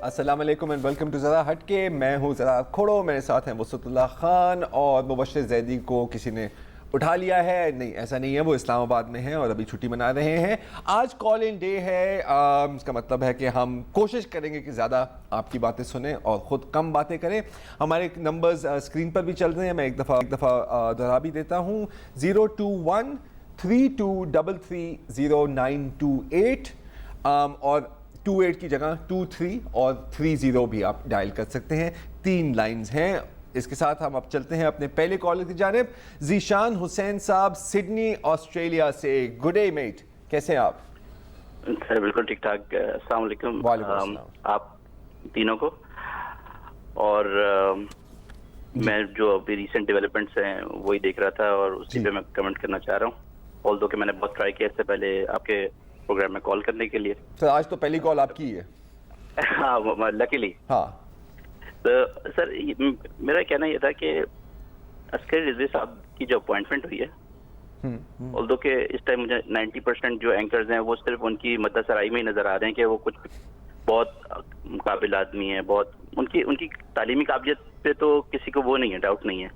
السلام علیکم and welcome to ذرا ہٹ کے. میں ہوں ذرا کھوڑو, میرے ساتھ ہیں وسعت اللہ خان, اور مبشر زیدی کو کسی نے اٹھا لیا ہے. نہیں, ایسا نہیں ہے, وہ اسلام آباد میں ہیں اور ابھی چھٹی منا رہے ہیں. آج کال ان ڈے ہے, اس کا مطلب ہے کہ ہم کوشش کریں گے کہ زیادہ آپ کی باتیں سنیں اور خود کم باتیں کریں. ہمارے نمبرز اسکرین پر بھی چل رہے ہیں, میں ایک دفعہ دہرا بھی دیتا ہوں. 021-3233-0928 اور 28 کی جگہ 23 اور 30 بھی آپ ڈائل کر سکتے ہیں. 3 لائنز ہیں. اس کے ساتھ ہم اب چلتے ہیں اپنے پہلے کالر کی جانب. ذیشان حسین صاحب سڈنی آسٹریلیا سے. گڈ ڈے میٹ, کیسے ہیں آپ؟ سر بالکل ٹھیک ٹھاک. السلام علیکم. وعلیکم السلام آپ تینوں کو. اور میں جو ابھی ریسنٹ ڈیولپمنٹس ہیں وہی دیکھ رہا تھا اور اسی پہ میں کمنٹ کرنا چاہ رہا ہوں. آل دو کہ میں نے بہت ٹرائی کیا اس سے پہلے آپ کے پروگرام میں کال کرنے کے لیے. سر آج تو پہلی کال آپ کی ہے. ہاں لکیلی. ہاں تو سر میرا کہنا یہ تھا کہ عسکری رضوی صاحب کی جو اپوائنٹمنٹ ہوئی ہے, آل دو کہ اس ٹائم مجھے 90% جو اینکرز ہیں وہ صرف ان کی مدہ سرائی میں ہی نظر آ رہے ہیں کہ وہ کچھ بہت قابل آدمی ہیں, بہت ان کی تعلیمی قابلیت پہ تو کسی کو وہ نہیں ہے, ڈاؤٹ نہیں ہے.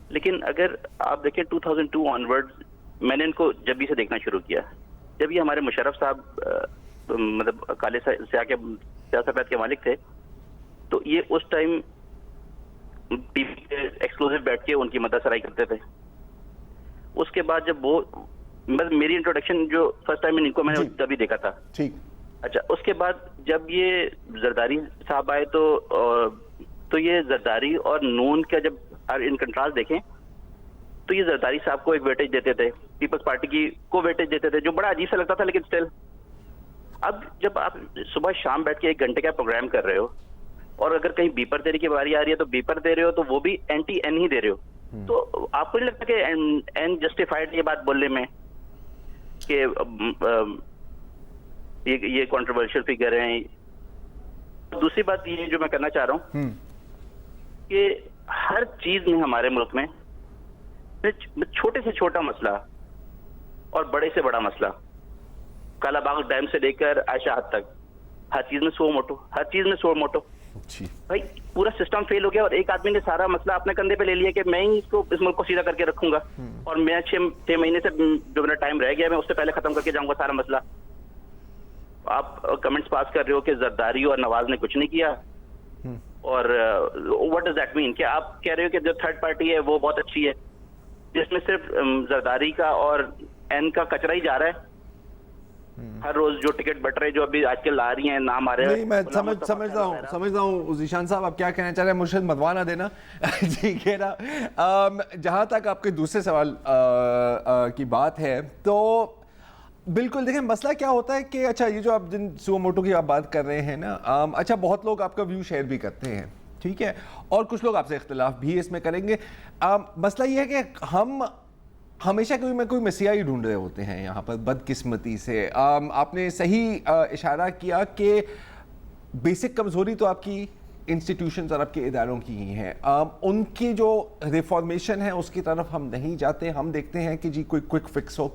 لیکن اگر آپ دیکھیں 2002 آنورڈ میں نے ان کو جب بھی سے دیکھنا شروع کیا, جب یہ ہمارے مشرف صاحب مطلب کالے سیاہ سفید کے مالک تھے, تو یہ اس ٹائم ٹی وی پہ ایکسکلوسیو بیٹھ کے ان کی مدد سرائی کرتے تھے. اس کے بعد جب وہ میری انٹروڈکشن جو فرسٹ ٹائم ان کو میں نے تبھی دیکھا تھا. ٹھیک. اچھا, اس کے بعد جب یہ زرداری صاحب آئے تو یہ زرداری اور نون کا جب ان کنٹراسٹ دیکھیں تو یہ زرداری صاحب کو ایک ویٹیج دیتے تھے, پیپلز پارٹی کی کو ویٹیج دیتے تھے, جو بڑا عجیب سا لگتا تھا. لیکن اسٹل اب جب آپ صبح شام بیٹھ کے 1 گھنٹے کا پروگرام کر رہے ہو اور اگر کہیں بیپر دینے کی باری آ رہی ہے تو بیپر دے رہے ہو, تو وہ بھی اینٹی این ہی دے رہے ہو. تو آپ کو نہیں لگتا کہ این جسٹیفائڈ یہ بات بولنے میں کہ یہ کنٹروورشل فگر ہیں. دوسری بات یہ جو میں کرنا چاہ رہا ہوں کہ ہر چیز میں ہمارے ملک میں چھوٹے سے چھوٹا مسئلہ اور بڑے سے بڑا مسئلہ, کالا باغ ڈیم سے لے کر عائشہ حد تک, ہر چیز میں سو موٹو. بھائی پورا سسٹم فیل ہو گیا اور ایک آدمی نے سارا مسئلہ اپنے کندھے پہ لے لیا کہ میں ہی اس ملک کو سیدھا کر کے رکھوں گا, اور میں 6 مہینے سے جو میرا ٹائم رہ گیا میں اس سے پہلے ختم کر کے جاؤں گا سارا مسئلہ. آپ کمنٹس پاس کر رہے ہو کہ زرداری اور نواز نے کچھ نہیں کیا, اور واٹ ڈز دیٹ مین کہ آپ کہہ رہے ہو کہ جو تھرڈ پارٹی ہے وہ بہت اچھی ہے, جس میں صرف زرداری کا اور این کا کچرا ہی جا رہا ہے. ہر روز جو ٹکٹ بٹ رہے جو ابھی آج کل آ رہی ہیں نام آ رہے ہیں. نہیں, میں سمجھتا ہوں ذیشان صاحب آپ کیا کہنا چاہ رہے ہیں, مرشد مدوانہ دینا. ٹھیک ہے نا. جہاں تک آپ کے دوسرے سوال کی بات ہے تو بالکل دیکھیں مسئلہ کیا ہوتا ہے کہ اچھا یہ جو آپ جن سو موٹو کی آپ بات کر رہے ہیں نا, اچھا بہت لوگ آپ کا ویو شیئر بھی کرتے ہیں, ٹھیک ہے, اور کچھ لوگ آپ سے اختلاف بھی اس میں کریں گے. مسئلہ یہ ہے کہ ہم ہمیشہ کوئی مسیحا ہی ڈھونڈ رہے ہوتے ہیں یہاں پر بدقسمتی سے. آپ نے صحیح اشارہ کیا کہ بیسک کمزوری تو آپ کی انسٹیٹیوشنز اور آپ کے اداروں کی ہی ہیں. ان کی جو ریفارمیشن ہے اس کی طرف ہم نہیں جاتے, ہم دیکھتے ہیں کہ جی کوئی کوئک فکس ہو.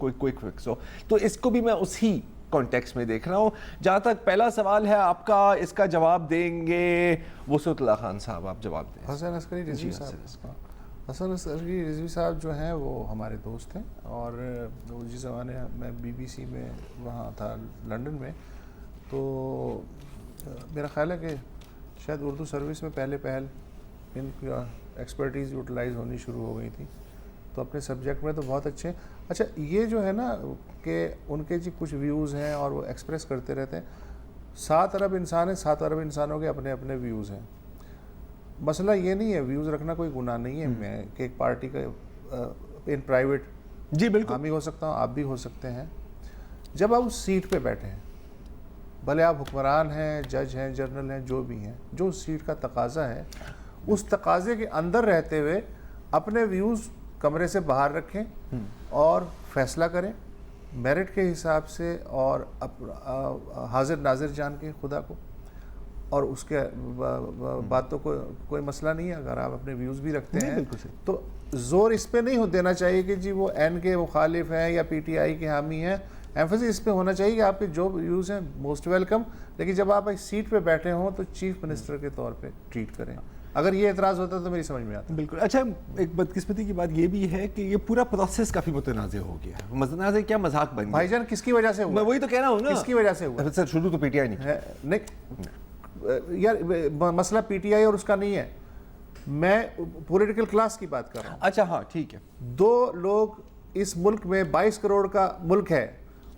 تو اس کو بھی میں اسی کانٹیکس میں دیکھ رہا ہوں. جہاں تک پہلا سوال ہے آپ کا, اس کا جواب دیں گے وسعت اللہ خان صاحب, آپ جواب دیں. حسن عسکری رضوی صاحب جو ہیں وہ ہمارے دوست ہیں, اور جس زمانے میں BBC میں وہاں تھا لنڈن میں, تو میرا خیال ہے کہ شاید اردو سروس میں پہل ان کی ایکسپرٹیز یوٹیلائز ہونی شروع ہو گئی تھی, تو اپنے سبجیکٹ میں تو بہت اچھے ہیں. اچھا یہ جو ہے نا کہ ان کے جی کچھ ویوز ہیں اور وہ ایکسپریس کرتے رہتے ہیں. 7 ارب انسان ہیں, 7 ارب انسانوں کے اپنے اپنے ویوز ہیں. مسئلہ یہ نہیں ہے, ویوز رکھنا کوئی گناہ نہیں ہے. میں کہ ایک پارٹی کا ان پرائیویٹ جی بالکل حامی ہو سکتا ہوں, آپ بھی ہو سکتے ہیں. جب آپ اس سیٹ پہ بیٹھے ہیں, بھلے آپ حکمران ہیں, جج ہیں, جنرل ہیں, جو بھی ہیں, جو اس سیٹ کا تقاضا ہے اس تقاضے کے اندر رہتے ہوئے اپنے ویوز کمرے سے باہر رکھیں اور فیصلہ کریں میرٹ کے حساب سے اور حاضر ناظر جان کے خدا کو. اور اس کے باتوں کو کوئی مسئلہ نہیں ہے. اگر آپ اپنے ویوز بھی رکھتے ہیں تو زور اس پہ نہیں دینا چاہیے کہ جی وہ این کے مخالف ہیں یا پی ٹی آئی کے حامی ہیں. ایمفسس اس پہ ہونا چاہیے کہ آپ کے جو ویوز ہیں موسٹ ویلکم, لیکن جب آپ ایک سیٹ پہ بیٹھے ہوں تو چیف منسٹر کے طور پہ ٹریٹ کریں. اگر یہ اعتراض ہوتا ہے تو میری سمجھ میں آتا ہے. بالکل. اچھا, ایک بدقسمتی کی بات یہ بھی ہے کہ یہ پورا پروسیس کافی متنازع ہو گیا ہے. متنازع کیا, مذاق بن گیا. بھائی جان کس کی وجہ سے ہوا؟ میں وہی تو کہہ رہا ہوں نا, کس کی وجہ سے ہوا؟ سر شروع تو پی ٹی آئی نہیں یار, مسئلہ پی ٹی آئی اور اس کا نہیں ہے, میں پولیٹیکل کلاس کی بات کر رہا ہوں. اچھا ہاں ٹھیک ہے. 2 لوگ اس ملک میں 22 کروڑ کا ملک ہے,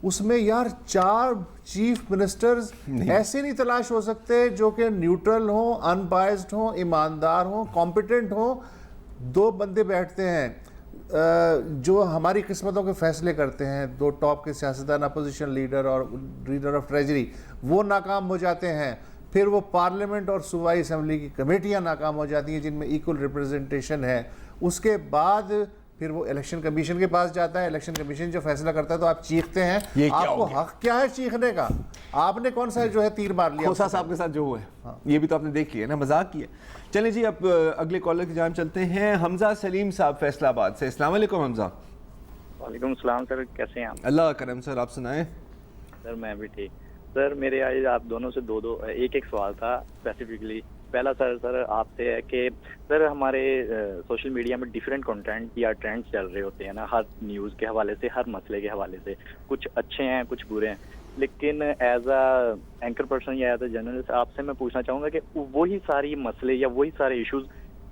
اس میں یار 4 چیف منسٹرز ایسے نہیں تلاش ہو سکتے جو کہ نیوٹرل ہوں, ان بائزڈ ہوں, ایماندار ہوں, کمپیٹنٹ ہوں. 2 بندے بیٹھتے ہیں جو ہماری قسمتوں کے فیصلے کرتے ہیں, 2 ٹاپ کے سیاستدان, اپوزیشن لیڈر اور لیڈر آف ٹریجری, وہ ناکام ہو جاتے ہیں. پھر وہ پارلیمنٹ اور صوبائی اسمبلی کی کمیٹیاں ناکام ہو جاتی ہیں جن میں ایکول ریپرزنٹیشن ہے. اس کے بعد پھر وہ الیکشن کمیشن کے پاس جاتا ہے, الیکشن کمیشن جو فیصلہ کرتا ہے تو آپ چیختے ہیں. آپ کو حق کیا ہے چیخنے کا؟ آپ نے کون سا جو ہے تیر مار لیا؟ کھوسا صاحب کے ساتھ جو ہوا ہے یہ بھی تو آپ نے دیکھ لیا نا, مذاق کیا. چلیں جی اب اگلے کالر کی جانب چلتے ہیں. حمزہ سلیم صاحب فیصل آباد سے. السلام علیکم حمزہ. وعلیکم السلام سر, کیسے ہیں آپ؟ اللہ کرم سر, آپ سنائیں. سر میں بھی ٹھیک. سر میرے آج آپ دونوں سے ایک سوال تھا اسپیسیفکلی. پہلا سر آپ سے ہے کہ سر ہمارے سوشل میڈیا میں ڈیفرنٹ کنٹینٹ یا ٹرینڈز چل رہے ہوتے ہیں نا, ہر نیوز کے حوالے سے, ہر مسئلے کے حوالے سے. کچھ اچھے ہیں, کچھ برے ہیں, لیکن ایز اے اینکر پرسن یا ایز اے جرنلسٹ آپ سے میں پوچھنا چاہوں گا کہ وہی ساری مسئلے یا وہی سارے ایشوز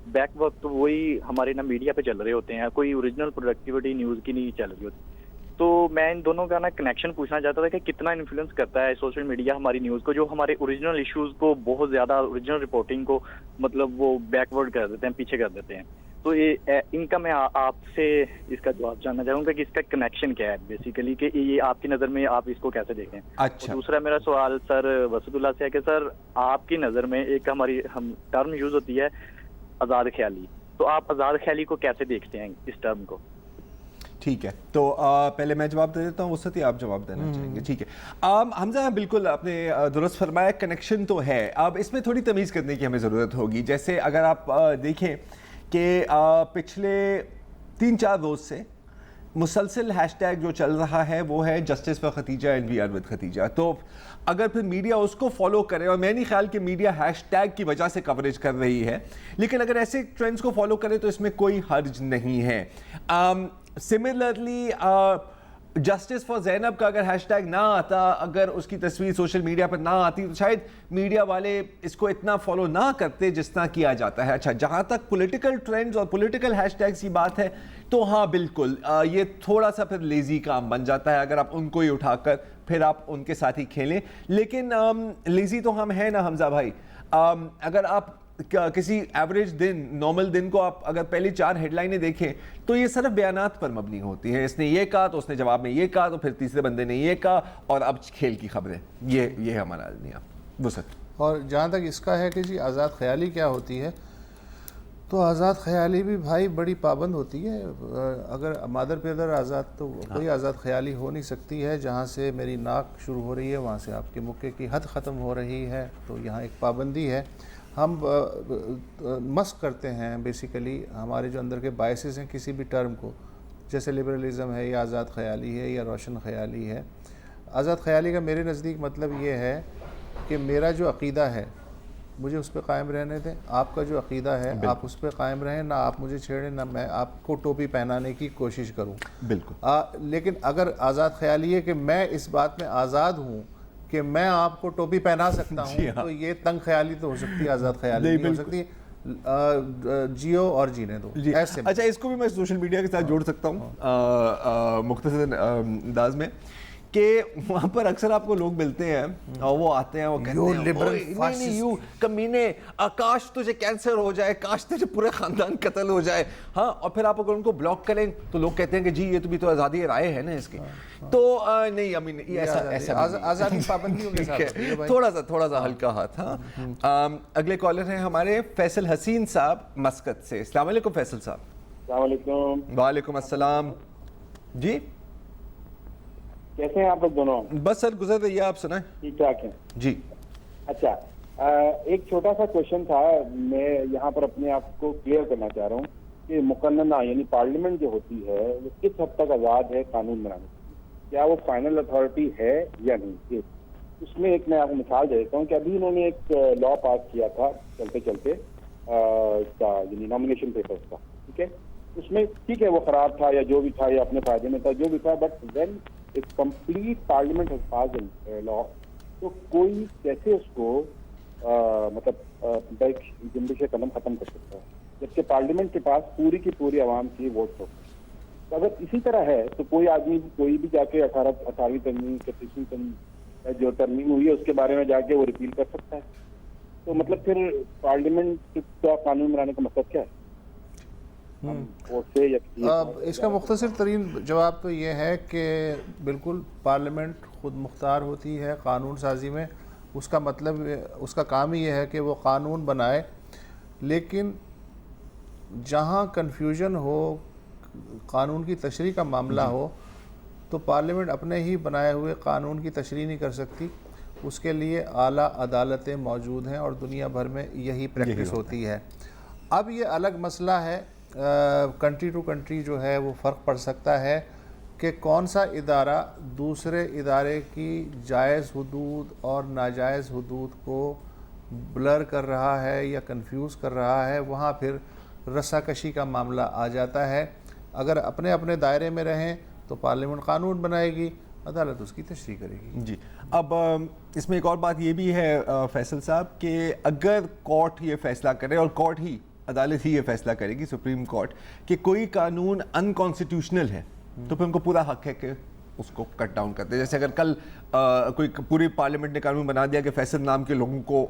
بیک وقت وہی ہمارے نا میڈیا پہ چل رہے ہوتے ہیں, کوئی اوریجنل پروڈکٹیوٹی نیوز کی نہیں چل رہی ہوتی. تو میں ان دونوں کا نا کنیکشن پوچھنا چاہتا تھا کہ کتنا انفلوئنس کرتا ہے سوشل میڈیا ہماری نیوز کو, جو ہمارے اوریجنل ایشوز کو بہت زیادہ, اوریجنل رپورٹنگ کو مطلب وہ بیکورڈ کر دیتے ہیں, پیچھے کر دیتے ہیں. تو یہ ان کا میں آپ سے اس کا جواب جاننا چاہوں گا کہ اس کا کنیکشن کیا ہے بیسیکلی, کہ یہ آپ کی نظر میں آپ اس کو کیسے دیکھیں. اچھا. دوسرا میرا سوال سر وسعت اللہ سے ہے کہ سر آپ کی نظر میں ایک ہماری ٹرم یوز ہوتی ہے آزاد خیالی, تو آپ آزاد خیالی کو کیسے دیکھتے ہیں اس ٹرم کو؟ ٹھیک ہے, تو پہلے میں جواب دے دیتا ہوں, اس سے آپ جواب دینا چاہیں گے. ٹھیک ہے. حمزہ بالکل آپ نے درست فرمایا, کنیکشن تو ہے. اب اس میں تھوڑی تمیز کرنے کی ہمیں ضرورت ہوگی. جیسے اگر آپ دیکھیں کہ پچھلے 3-4 روز سے مسلسل ہیش ٹیگ جو چل رہا ہے وہ ہے justice for Khatija and we are with Khatija. تو اگر پھر میڈیا اس کو فالو کرے, اور میں نہیں خیال کہ میڈیا ہیش ٹیگ کی وجہ سے کوریج کر رہی ہے, لیکن اگر ایسے ٹرینڈز کو فالو کرے تو اس میں کوئی حرج نہیں ہے. سملرلی جسٹس فار زینب کا اگر ہیش ٹیگ نہ آتا, اگر اس کی تصویر سوشل میڈیا پر نہ آتی, تو شاید میڈیا والے اس کو اتنا فالو نہ کرتے جس طرح کیا جاتا ہے. اچھا, جہاں تک پولیٹیکل ٹرینڈز اور پولیٹیکل ہیش ٹیگز کی بات ہے تو ہاں بالکل یہ تھوڑا سا پھر لیزی کام بن جاتا ہے اگر آپ ان کو ہی اٹھا کر پھر آپ ان کے ساتھ ہی کھیلیں. لیکن لیزی تو ہم ہیں نا حمزہ بھائی. اگر آپ کسی ایوریج دن, نارمل دن کو آپ اگر پہلی 4 ہیڈ لائنیں دیکھیں تو یہ صرف بیانات پر مبنی ہوتی ہیں. اس نے یہ کہا تو اس نے جواب میں یہ کہا, تو پھر تیسرے بندے نے یہ کہا, اور اب کھیل کی خبریں. یہ ہمارا المیہ وسعت. اور جہاں تک اس کا ہے کہ جی آزاد خیالی کیا ہوتی ہے, تو آزاد خیالی بھی بھائی بڑی پابند ہوتی ہے. اگر مادر پیدر آزاد تو کوئی آزاد خیالی ہو نہیں سکتی ہے. جہاں سے میری ناک شروع ہو رہی ہے وہاں سے آپ کے مکے کی حد ختم ہو رہی ہے, تو یہاں ایک پابندی ہے. ہم مسک کرتے ہیں بیسیکلی ہمارے جو اندر کے بائسز ہیں کسی بھی ٹرم کو, جیسے لبرلزم ہے یا آزاد خیالی ہے یا روشن خیالی ہے. آزاد خیالی کا میرے نزدیک مطلب یہ ہے کہ میرا جو عقیدہ ہے مجھے اس پہ قائم رہنے دیں, آپ کا جو عقیدہ ہے آپ اس پہ قائم رہیں, نہ آپ مجھے چھیڑیں نہ میں آپ کو ٹوپی پہنانے کی کوشش کروں. بالکل. لیکن اگر آزاد خیالی ہے کہ میں اس بات میں آزاد ہوں کہ میں آپ کو ٹوپی پہنا سکتا ہوں, تو یہ تنگ خیالی تو ہو سکتی ہے, آزاد خیالی نہیں ہو سکتی. جیو اور جینے دو. اچھا, اس کو بھی میں سوشل میڈیا کے ساتھ جوڑ سکتا ہوں مختصر انداز میں, کہ وہاں پر اکثر آپ کو لوگ ملتے ہیں اور وہ آتے ہیں, وہ کہتے ہیں نہیں یو کمینے, کاش تجھے کینسر ہو جائے, کاش تجھے پورے خاندان قتل ہو جائے. ہاں, اور پھر آپ اگر ان کو بلاک کریں تو لوگ کہتے ہیں کہ جی یہ تو بھی تو آزادی رائے ہے نا اس کی. تو نہیں, امین ایسا آزادی پابندیوں کے ساتھ تھوڑا سا ہلکا ہاتھ. ہاں, اگلے کالر ہیں ہمارے فیصل حسین صاحب مسقط سے. السلام علیکم فیصل صاحب. السلام علیکم. وعلیکم السلام. جی کیسے ہیں آپ لوگ دونوں؟ بس سر گزر رہی ہے, آپ سنائیں. ٹھیک ٹھاک ہیں جی. اچھا, ایک چھوٹا سا کوشچن تھا، میں یہاں پر اپنے آپ کو کلیئر کرنا چاہ رہا ہوں کہ مقننہ یعنی پارلیمنٹ جو ہوتی ہے وہ کس حد تک آزاد ہے قانون بنانے کی؟ کیا وہ فائنل اتھارٹی ہے یا نہیں؟ اس میں ایک میں آپ کو مثال دے دیتا ہوں کہ ابھی انہوں نے ایک لا پاس کیا تھا چلتے چلتے یعنی نامینیشن پیپرز کا، ٹھیک ہے، اس میں ٹھیک ہے وہ خراب تھا یا جو بھی تھا یا اپنے فائدے میں تھا جو بھی تھا، بٹ وین ایک کمپلیٹ پارلیمنٹ ہیز پاسڈ لا، تو کوئی کیسے اس کو مطلب جنبش قدم ختم کر سکتا ہے جبکہ پارلیمنٹ کے پاس پوری کی پوری عوام کی ووٹ ہو؟ تو اگر اسی طرح ہے تو کوئی آدمی کوئی بھی جا کے 18ویں ترمیم 31ویں ترمیم جو ترمیم ہوئی ہے اس کے بارے میں جا کے وہ ریپیل کر سکتا ہے. تو مطلب پھر پارلیمنٹ کا قانون بنانے کا مقصد کیا ہے؟ اس کا مختصر ترین جواب تو یہ ہے کہ بالکل پارلیمنٹ خود مختار ہوتی ہے قانون سازی میں. اس کا مطلب اس کا کام ہی یہ ہے کہ وہ قانون بنائے، لیکن جہاں کنفیوژن ہو، قانون کی تشریح کا معاملہ ہو، تو پارلیمنٹ اپنے ہی بنائے ہوئے قانون کی تشریح نہیں کر سکتی. اس کے لیے اعلیٰ عدالتیں موجود ہیں اور دنیا بھر میں یہی پریکٹس ہوتی ہے. اب یہ الگ مسئلہ ہے، کنٹری ٹو کنٹری جو ہے وہ فرق پڑ سکتا ہے کہ کون سا ادارہ دوسرے ادارے کی جائز حدود اور ناجائز حدود کو بلر کر رہا ہے یا کنفیوز کر رہا ہے. وہاں پھر رسا کشی کا معاملہ آ جاتا ہے. اگر اپنے اپنے دائرے میں رہیں تو پارلیمنٹ قانون بنائے گی، عدالت اس کی تشریح کرے گی. جی اب اس میں ایک اور بات یہ بھی ہے فیصل صاحب کہ اگر کورٹ یہ فیصلہ کرے، اور کورٹ ہی عدالت ہی یہ فیصلہ کرے گی سپریم کورٹ، کہ کوئی قانون ان کانسٹیٹیوشنل ہے، تو پھر ان کو پورا حق ہے کہ اس کو کٹ ڈاؤن کرتے. جیسے اگر کل کوئی پوری پارلیمنٹ نے قانون بنا دیا کہ فیصل نام کے لوگوں کو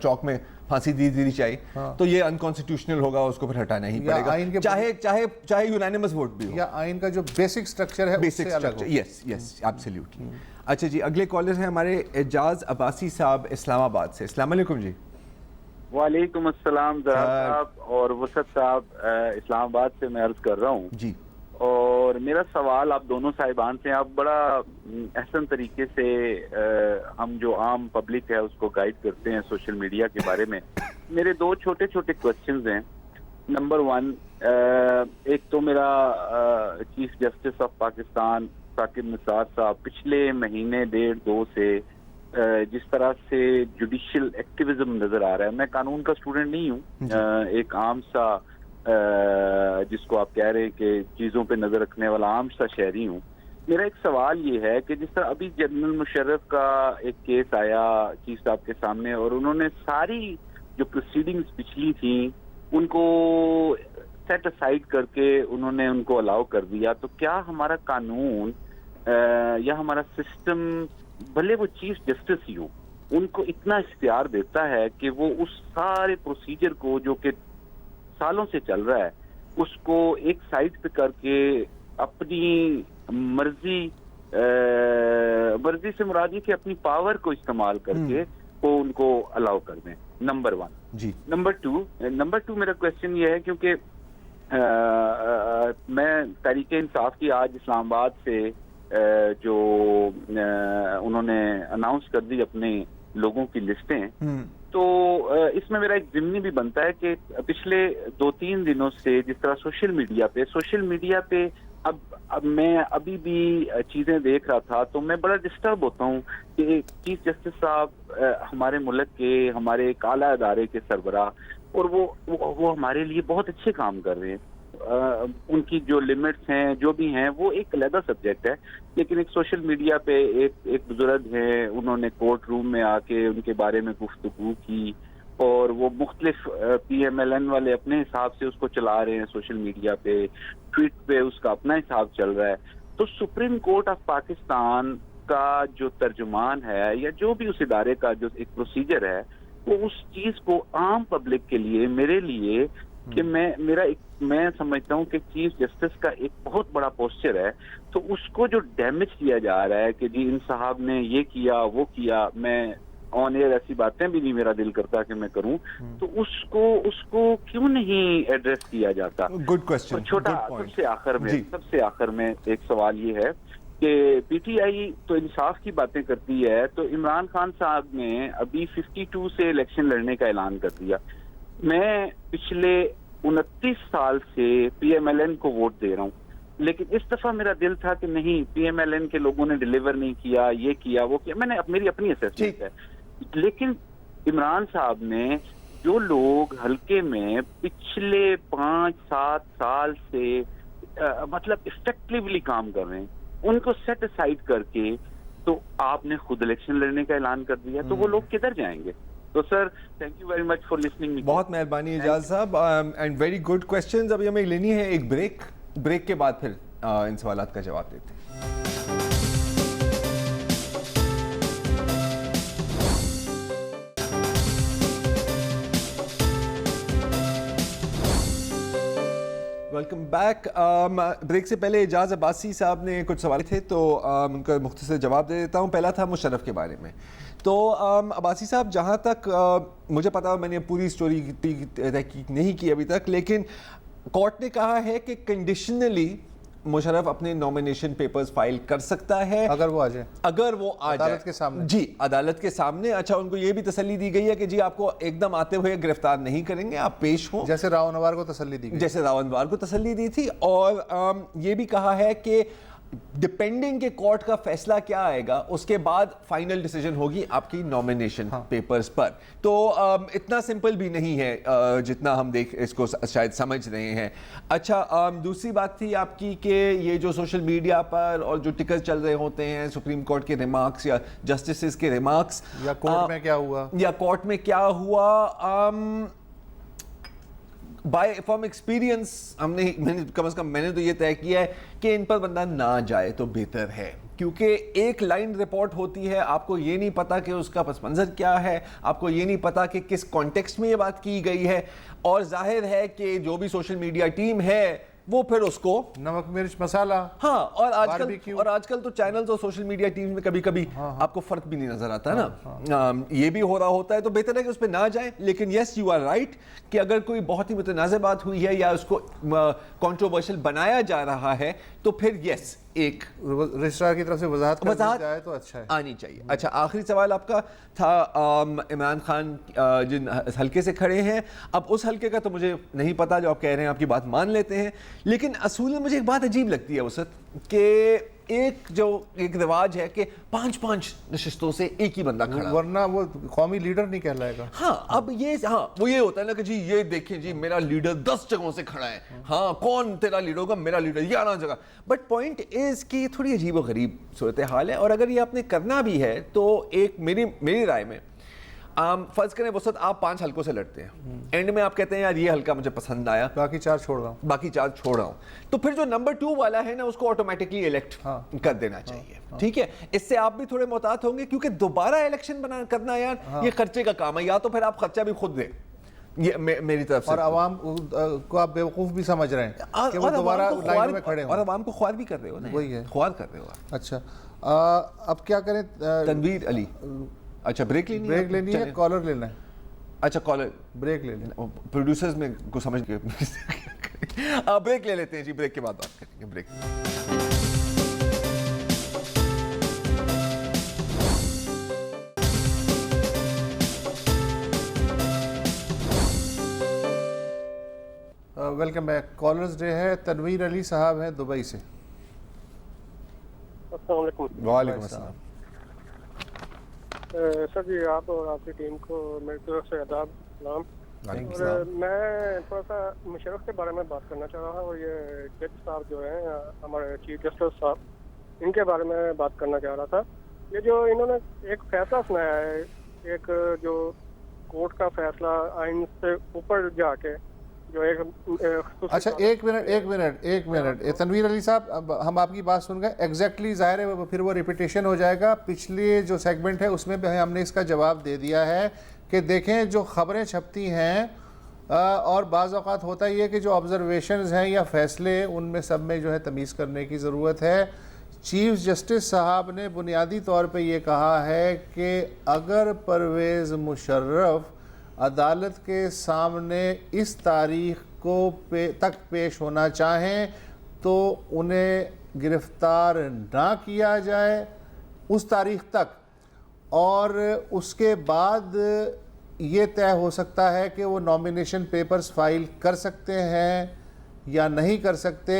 چوک میں پھانسی دی دینی چاہیے، تو یہ ان کانسٹیٹیوشنل ہوگا، اس کو پھر ہٹانا ہی پڑے گا، چاہے یونانیمس ووٹ بھی ہو، یا آئین کا جو بیسک سٹرکچر ہے اس سے الگ ہو. یس یس ایبسلیوٹلی. اچھا جی، اگلے کالر ہیں ہمارے اعجاز عباسی صاحب اسلام آباد سے. السلام علیکم جی. وعلیکم السلام صاحب اور وسط صاحب، اسلام آباد سے میں عرض کر رہا ہوں جی. اور میرا سوال آپ دونوں صاحبان سے، آپ بڑا احسن طریقے سے ہم جو عام پبلک ہے اس کو گائیڈ کرتے ہیں سوشل میڈیا کے بارے میں. میرے دو چھوٹے چھوٹے کوسچنز ہیں. نمبر 1، ایک تو میرا chief justice of Pakistan Saqib Nisar صاحب پچھلے مہینے 1.5-2 سے جس طرح سے جوڈیشل ایکٹیویزم نظر آ رہا ہے، میں قانون کا اسٹوڈنٹ نہیں ہوں، ایک عام سا جس کو آپ کہہ رہے ہیں کہ چیزوں پہ نظر رکھنے والا عام سا شہری ہوں. میرا ایک سوال یہ ہے کہ جس طرح ابھی جنرل مشرف کا ایک کیس آیا چیف صاحب کے سامنے، اور انہوں نے ساری جو پروسیڈنگز پچھلی تھیں ان کو سیٹ اسائڈ کر کے انہوں نے ان کو الاؤ کر دیا، تو کیا ہمارا قانون یا ہمارا سسٹم، بھلے وہ چیف جسٹس ہی ہو، ان کو اتنا اختیار دیتا ہے کہ وہ اس سارے پروسیجر کو جو کہ سالوں سے چل رہا ہے اس کو ایک سائڈ پہ کر کے اپنی مرضی سے مراد یہ کہ اپنی پاور کو استعمال کر کے وہ ان کو الاؤ کر دیں؟ نمبر 1 جی. نمبر 2 میرا کوشچن یہ ہے، کیونکہ میں تحریک انصاف کی آج اسلام آباد سے جو انہوں نے اناؤنس کر دی اپنے لوگوں کی لسٹیں، تو اس میں میرا ایک ضمنی بھی بنتا ہے کہ پچھلے 2-3 دنوں سے جس طرح سوشل میڈیا پہ اب میں ابھی بھی چیزیں دیکھ رہا تھا تو میں بڑا ڈسٹرب ہوتا ہوں کہ چیف جسٹس صاحب ہمارے ملک کے، ہمارے ایک اعلیٰ ادارے کے سربراہ، اور وہ ہمارے لیے بہت اچھے کام کر رہے ہیں. ان کی جو لمٹس ہیں جو بھی ہیں وہ ایک علیحدہ سبجیکٹ ہے، لیکن ایک سوشل میڈیا پہ ایک بزرگ ہیں، انہوں نے کورٹ روم میں آ کے ان کے بارے میں گفتگو کی، اور وہ مختلف PMLN والے اپنے حساب سے اس کو چلا رہے ہیں سوشل میڈیا پہ، ٹویٹ پہ اس کا اپنا حساب چل رہا ہے. تو سپریم کورٹ آف پاکستان کا جو ترجمان ہے یا جو بھی اس ادارے کا جو ایک پروسیجر ہے، وہ اس چیز کو عام پبلک کے لیے، میرے لیے کہ میں سمجھتا ہوں کہ چیف جسٹس کا ایک بہت بڑا پوسچر ہے، تو اس کو جو ڈیمیج کیا جا رہا ہے کہ جی ان صاحب نے یہ کیا وہ کیا، میں آن ایئر ایسی باتیں بھی نہیں میرا دل کرتا کہ میں کروں، تو اس کو کیوں نہیں ایڈریس کیا جاتا؟ Good question. چھوٹا سب سے آخر میں ایک سوال یہ ہے کہ پی ٹی آئی تو انصاف کی باتیں کرتی ہے، تو عمران خان صاحب نے ابھی 52 سے الیکشن لڑنے کا اعلان کر دیا. میں پچھلے 29 سال سے پی ایم ایل این کو ووٹ دے رہا ہوں، لیکن اس دفعہ میرا دل تھا کہ نہیں، پی ایم ایل این کے لوگوں نے ڈیلیور نہیں کیا، یہ کیا وہ کیا، میں نے میری اپنی اسیسمنٹ ہے. لیکن عمران صاحب نے جو لوگ حلقے میں پچھلے 5-7 سال سے مطلب افیکٹولی کام کر رہے ہیں، ان کو سیٹ اسائڈ کر کے تو آپ نے خود الیکشن لڑنے کا اعلان کر دیا، تو وہ لوگ کدھر جائیں گے؟ تو sir thank you very much for listening. بہت مہربانی اعجاز صاحب، اینڈ ویری گڈ کویسچنز. ابھی ہمیں لینی ہے ایک بریک کے بعد پھر ان سوالات کا جواب دیتے ہیں. Welcome back. بریک سے پہلے اعجاز عباسی صاحب نے کچھ سوال تھے تو ان کا مختصر جواب دے دیتا ہوں. پہلا تھا مشرف کے بارے میں. تو عباسی صاحب، جہاں تک مجھے پتا، میں نے پوری اسٹوری کی تحقیق نہیں کی ابھی تک، لیکن کورٹ نے کہا ہے کہ کنڈیشنلی مشرف اپنے نومینیشن پیپرز فائل کر سکتا ہے اگر وہ آ جائے عدالت کے سامنے. جی، عدالت کے سامنے. اچھا، ان کو یہ بھی تسلی دی گئی ہے کہ جی آپ کو ایک دم آتے ہوئے گرفتار نہیں کریں گے، آپ پیش ہوں، جیسے راؤ نوار کو تسلی دی گئی، جیسے راؤ نوار کو تسلی دی تھی. اور یہ بھی کہا ہے کہ ڈپینڈنگ کہ کورٹ کا فیصلہ کیا آئے گا، اس کے بعد فائنل ڈیسیجن ہوگی آپ کی نومینیشن پیپرز پر. تو اتنا سمپل بھی نہیں ہے جتنا ہم اس کو شاید سمجھ رہے ہیں. اچھا، دوسری بات تھی آپ کی کہ یہ جو سوشل میڈیا پر اور جو ٹکر چل رہے ہوتے ہیں، سپریم کورٹ کے ریمارکس یا جسٹسز کے ریمارکس، یا کورٹ میں کیا ہوا، بائی فرام ایکسپیرینس کم از کم میں نے تو یہ طے کیا ہے کہ ان پر بندہ نہ جائے تو بہتر ہے. کیونکہ ایک لائن رپورٹ ہوتی ہے، آپ کو یہ نہیں پتا کہ اس کا پس منظر کیا ہے، آپ کو یہ نہیں پتا کہ کس کانٹیکسٹ میں یہ بات کی گئی ہے. اور ظاہر ہے کہ جو بھی سوشل میڈیا ٹیم ہے وہ پھر اس کو نمک مرچ مسالہ، ہاں. اور آج کل تو چینلز اور سوشل میڈیا ٹیم میں کبھی کبھی آپ کو فرق بھی نہیں نظر آتا نا. یہ بھی ہو رہا ہوتا ہے، تو بہتر ہے کہ اس پہ نہ جائیں. لیکن یس، یو آر رائٹ کہ اگر کوئی بہت ہی متنازع بات ہوئی ہے یا اس کو کنٹروورشل بنایا جا رہا ہے تو پھر یس، ایک رجسٹرار کی طرف سے وضاحت جائے تو اچھا ہے، آنی چاہیے. اچھا، آخری سوال آپ کا تھا عمران خان جن حلقے سے کھڑے ہیں. اب اس حلقے کا تو مجھے نہیں پتا، جو آپ کہہ رہے ہیں آپ کی بات مان لیتے ہیں، لیکن اصول میں مجھے ایک بات عجیب لگتی ہے وسط، کہ ایک رواج ہے کہ 5 نشستوں سے ایک ہی بندہ کھڑا، ورنہ وہ قومی لیڈر نہیں کہلائے گا. ہاں، اب وہ یہ ہوتا ہے نا کہ جی یہ دیکھیں جی میرا لیڈر 10 جگہوں سے کھڑا ہے. ہاں، کون تیرا لیڈر ہوگا؟ میرا لیڈر 11 جگہ. بٹ پوائنٹ از کہ تھوڑی عجیب و غریب صورتحال ہے. اور اگر یہ آپ نے کرنا بھی ہے تو ایک میری رائے میں فرض کریں وسط آپ 5 حلقوں سے لڑتے ہیں، اینڈ میں آپ کہتے ہیں یار یہ حلقہ مجھے پسند آیا، باقی 4 چھوڑ رہا ہوں، تو پھر جو نمبر 2 والا ہے نا اس کو آٹومیٹکلی الیکٹ کر دینا چاہیے. ٹھیک ہے، اس سے آپ بھی تھوڑے محتاط ہوں گے، کیونکہ دوبارہ الیکشن کرنا یار یہ خرچے کا کام ہے. یا تو پھر آپ خرچہ بھی خود دیں، یہ میری طرف سے. اور عوام کو آپ بیوقوف بھی سمجھ رہے ہیں کہ وہ دوبارہ لائن میں کھڑے ہوں، اور عوام کو خوار بھی کر رہے ہو نا. وہی ہے، خوار کر رہے ہو. اچھا، اب کیا کریں؟ تنویر علی، اچھا بریک لینی ہے، کالر لینا ہے. اچھا، کالر بریک لے لیں. پروڈیوسرز میں کو سمجھ کے بریک لے لیتے ہیں جی. بریک کے بعد بات کریں گے. Break. Welcome back. Collars day ہے. تنویر علی صاحب ہیں دبئی سے. السلام علیکم. وعلیکم السلام. سر جی، آپ اور آپ کی ٹیم کو میری طرف سے آداب، سلام. اور میں تھوڑا سا مشرف کے بارے میں بات کرنا چاہ رہا ہوں، اور یہ جج صاحب جو ہیں ہمارے چیف جسٹس صاحب، ان کے بارے میں بات کرنا چاہ رہا تھا. یہ جو انہوں نے ایک فیصلہ سنایا ہے، ایک جو کورٹ کا فیصلہ آئین سے اوپر جا کے، جو ایک اچھا ایک منٹ تنویر علی صاحب، ہم آپ کی بات سن گئے ایگزیکٹلی. ظاہر ہے پھر وہ ریپیٹیشن ہو جائے گا. پچھلی جو سیگمنٹ ہے اس میں بھی ہم نے اس کا جواب دے دیا ہے کہ دیکھیں جو خبریں چھپتی ہیں اور بعض اوقات ہوتا ہی ہے کہ جو آبزرویشنز ہیں یا فیصلے، ان میں سب میں جو ہے تمیز کرنے کی ضرورت ہے. چیف جسٹس صاحب نے بنیادی طور پہ یہ کہا ہے کہ اگر پرویز مشرف عدالت کے سامنے اس تاریخ کو تک پیش ہونا چاہیں تو انہیں گرفتار نہ کیا جائے اس تاریخ تک، اور اس کے بعد یہ طے ہو سکتا ہے کہ وہ نامینیشن پیپرز فائل کر سکتے ہیں یا نہیں کر سکتے،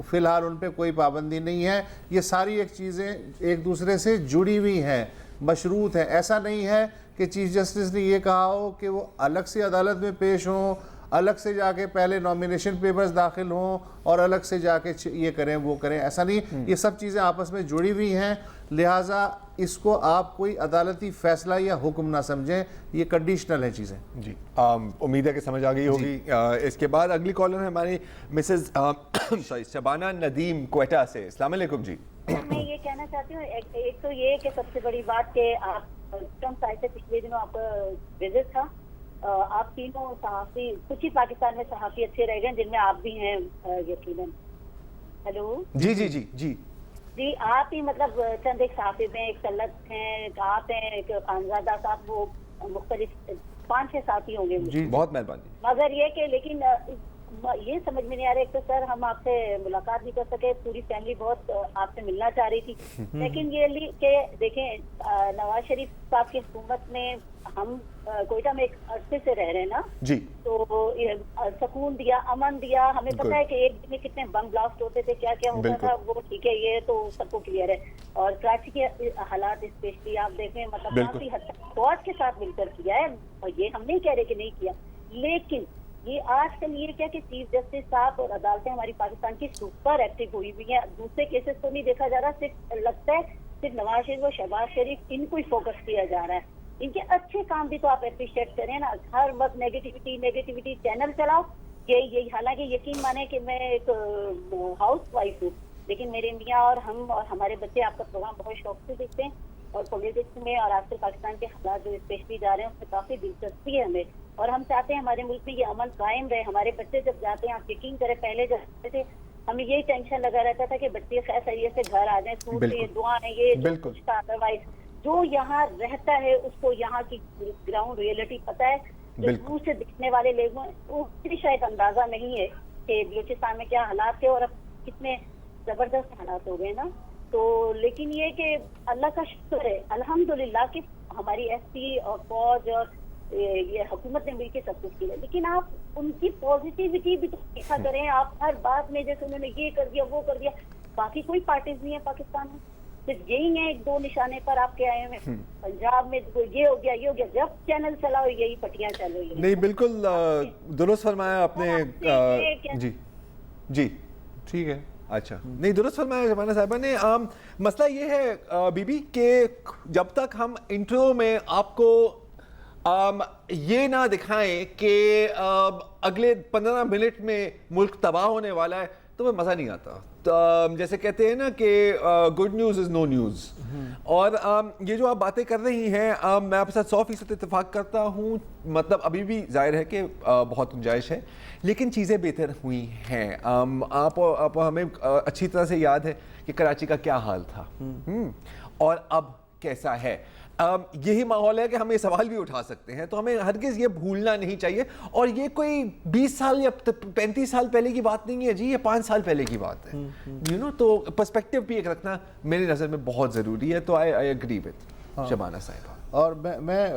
فی الحال ان پہ کوئی پابندی نہیں ہے. یہ ساری ایک چیزیں ایک دوسرے سے جڑی ہوئی ہیں، مشروط ہیں. ایسا نہیں ہے کہ چیف جسٹس نے یہ کہا ہو کہ وہ الگ سے عدالت میں پیش ہوں، الگ سے جا کے پہلے نامینیشن پیپرز داخل ہوں اور الگ سے جا کے یہ کریں وہ کریں. ایسا نہیں، یہ سب چیزیں آپس میں جڑی ہوئی ہیں. لہٰذا اس کو آپ کوئی عدالتی فیصلہ یا حکم نہ سمجھیں، یہ کنڈیشنل ہیں چیزیں. جی امید ہے کہ سمجھ آ گئی ہوگی. اس کے بعد اگلی کالر ہے ہماری مسز شبانہ ندیم کوئٹہ سے. السلام علیکم. جی میں یہ کہنا چاہتی ہوں، ایک تو یہ کہ سب سے بڑی بات کہ آپ ٹرمپ آئے سے پچھلے دنوں آپ کا وزٹ تھا، آپ تینوں صحافی، کچھ ہی پاکستان میں صحافی اچھے رہ گئے جن میں آپ بھی ہیں یقیناً. ہیلو جی جی جی جی جی، آپ ہی مطلب چند ایک صحافی میں، ایک طلعت ہیں، ایک آپ ہیں، ایک خانزادہ صاحب، وہ مختلف 5-6 ساتھی ہوں گے. جی بہت مہربانی. مگر یہ کہ لیکن یہ سمجھ میں نہیں آ رہا، ایک تو سر ہم آپ سے ملاقات نہیں کر سکے، پوری فیملی بہت آپ سے ملنا چاہ رہی تھی. لیکن یہ کہ دیکھیں نواز شریف صاحب کی حکومت میں ہم کوئٹہ میں ایک عرصے سے رہ رہے ہیں نا جی، تو سکون دیا، امن دیا. ہمیں پتہ ہے کہ ایک دن میں کتنے بم بلاسٹ ہوتے تھے، کیا کیا ہوتا تھا، وہ ٹھیک ہے، یہ تو سب کو کلیئر ہے. اور کراچی کے حالات اسپیشلی آپ دیکھیں مطلب کافی حد تک فوج کے ساتھ مل کر کیا ہے، اور یہ ہم نہیں کہہ رہے کہ نہیں کیا. لیکن یہ آج کل یہ کیا کہ چیف جسٹس صاحب اور عدالتیں ہماری پاکستان کی سپر ایکٹیو ہوئی ہوئی ہیں. دوسرے کیسز کو نہیں دیکھا جا رہا، صرف لگتا ہے صرف نواز شریف اور شہباز شریف ان کو ہی فوکس کیا جا رہا ہے. ان کے اچھے کام بھی تو آپ اپریشیٹ کریں نا. ہر وقت نیگیٹیوٹی چینل چلاؤ. یہی حالانکہ یقین مانے کہ میں ایک ہاؤس وائف ہوں، لیکن میرے میاں اور ہم اور ہمارے بچے آپ کا پروگرام بہت شوق سے دیکھتے ہیں، اور پولیٹکس میں اور آج کل پاکستان کے حالات جو اسپیشلی جا رہے ہیں اس میں کافی دلچسپی ہے ہمیں، اور ہم چاہتے ہیں ہمارے ملک میں یہ امن قائم رہے. ہمارے بچے جب جاتے ہیں، آپ یقین کریں پہلے جب جاتے تھے ہمیں یہی ٹینشن لگا رہتا تھا کہ بچے خیر خیریت سے گھر آ جائیں، اسکول سے دعائیں یہ کچھ کا. ادروائز جو یہاں رہتا ہے اس کو یہاں کی گراؤنڈ ریئلٹی پتہ ہے. جو دور سے دیکھنے والے لوگوں کو شاید اندازہ نہیں ہے کہ بلوچستان میں کیا حالات تھے اور اب کتنے زبردست حالات ہو گئے نا. تو لیکن یہ کہ اللہ کا شکر ہے الحمدللہ کہ ہماری ایس پی اور فوج اور یہ حکومت نے مل کے سب کچھ کیا. لیکن آپ ان کی پازیٹیوٹی بھی تو دیکھا کریں. آپ ہر بات میں جیسے انہوں نے یہ کر دیا وہ کر دیا، باقی کوئی پارٹیز نہیں ہے پاکستان میں، صرف یہی ہیں ایک دو نشانے پر آپ کے آئے ہوئے. پنجاب میں یہ ہو گیا یہ ہو گیا، جب چینل چلاؤ یہی پٹیاں چل رہی ہیں. نہیں بالکل درست فرمایا آپ نے. جی جی ٹھیک ہے، اچھا نہیں درست فرمایا شبانہ صاحبہ نے. مسئلہ یہ ہے بی بی کہ جب تک ہم انٹرو میں آپ کو یہ نہ دکھائیں کہ اگلے 15 منٹ میں ملک تباہ ہونے والا ہے تو وہ مزہ نہیں آتا. جیسے کہتے ہیں نا کہ good news is no news. اور یہ جو آپ باتیں کر رہی ہیں میں آپ کے ساتھ 100% اتفاق کرتا ہوں. مطلب ابھی بھی ظاہر ہے کہ بہت گنجائش ہے، لیکن چیزیں بہتر ہوئی ہیں. آپ ہمیں اچھی طرح سے یاد ہے کہ کراچی کا کیا حال تھا اور اب کیسا ہے. یہی ماحول ہے کہ ہم یہ سوال بھی اٹھا سکتے ہیں، تو ہمیں ہرگز یہ بھولنا نہیں چاہیے. اور یہ کوئی 20 سال یا 35 سال پہلے کی بات نہیں ہے جی، یہ 5 سال پہلے کی بات ہے. تو پرسپیکٹیو بھی ایک رکھنا میری نظر میں بہت ضروری ہے. تو آئی ایگری وتھ شبانہ صاحبہ. اور میں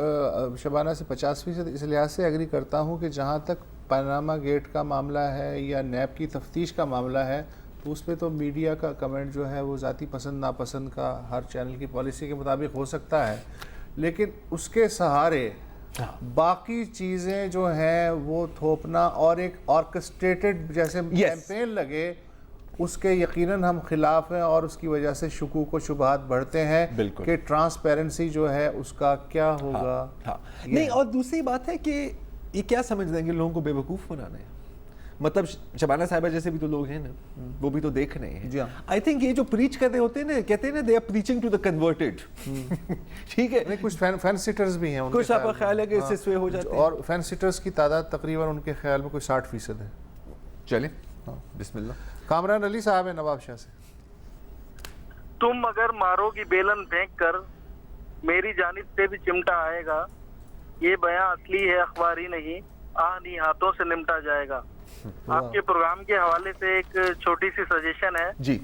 شبانہ سے 50% اس لحاظ سے ایگری کرتا ہوں کہ جہاں تک پاناما گیٹ کا معاملہ ہے یا نیب کی تفتیش کا معاملہ ہے تو اس پہ تو میڈیا کا کمنٹ جو ہے وہ ذاتی پسند ناپسند کا ہر چینل کی پالیسی کے مطابق ہو سکتا ہے، لیکن اس کے سہارے باقی چیزیں جو ہیں وہ تھوپنا اور ایک آرکسٹریٹڈ جیسے کیمپین لگے اس کے یقیناً ہم خلاف ہیں، اور اس کی وجہ سے شکوک و شبہات بڑھتے ہیں کہ ٹرانسپیرنسی جو ہے اس کا کیا ہوگا. نہیں، اور دوسری بات ہے کہ یہ کیا سمجھ دیں گے لوگوں کو بے وقوف بنانا ہے. مطلب شبانہ صاحبہ جیسے بھی تو لوگ ہیں نا، وہ بھی تو دیکھ رہے ہیں. آئی تھنک یہ جو پریچ کر رہے ہوتے ہیں نا، کہتے ہیں نا they are preaching to the converted. ٹھیک ہے، کچھ فین سیٹرز بھی ہیں، کچھ آپ کا خیال ہے کہ اس سے سوئے ہو جاتے ہیں، اور فین سیٹرز کی تعداد تقریباً ان کے خیال میں کوئی 60% ہے. چلیں بسم اللہ. کامران علی صاحب ہیں نواب شاہ سے. تم اگر مارو گی بیلن پھینک کر میری جانب سے بھی چمٹا آئے گا، یہ بیاں اصلی ہے اخباری نہیں، آہنی ہاتھوں سے نمٹا جائے گا. آپ کے پروگرام کے حوالے سے ایک چھوٹی سی سجیشن ہے جی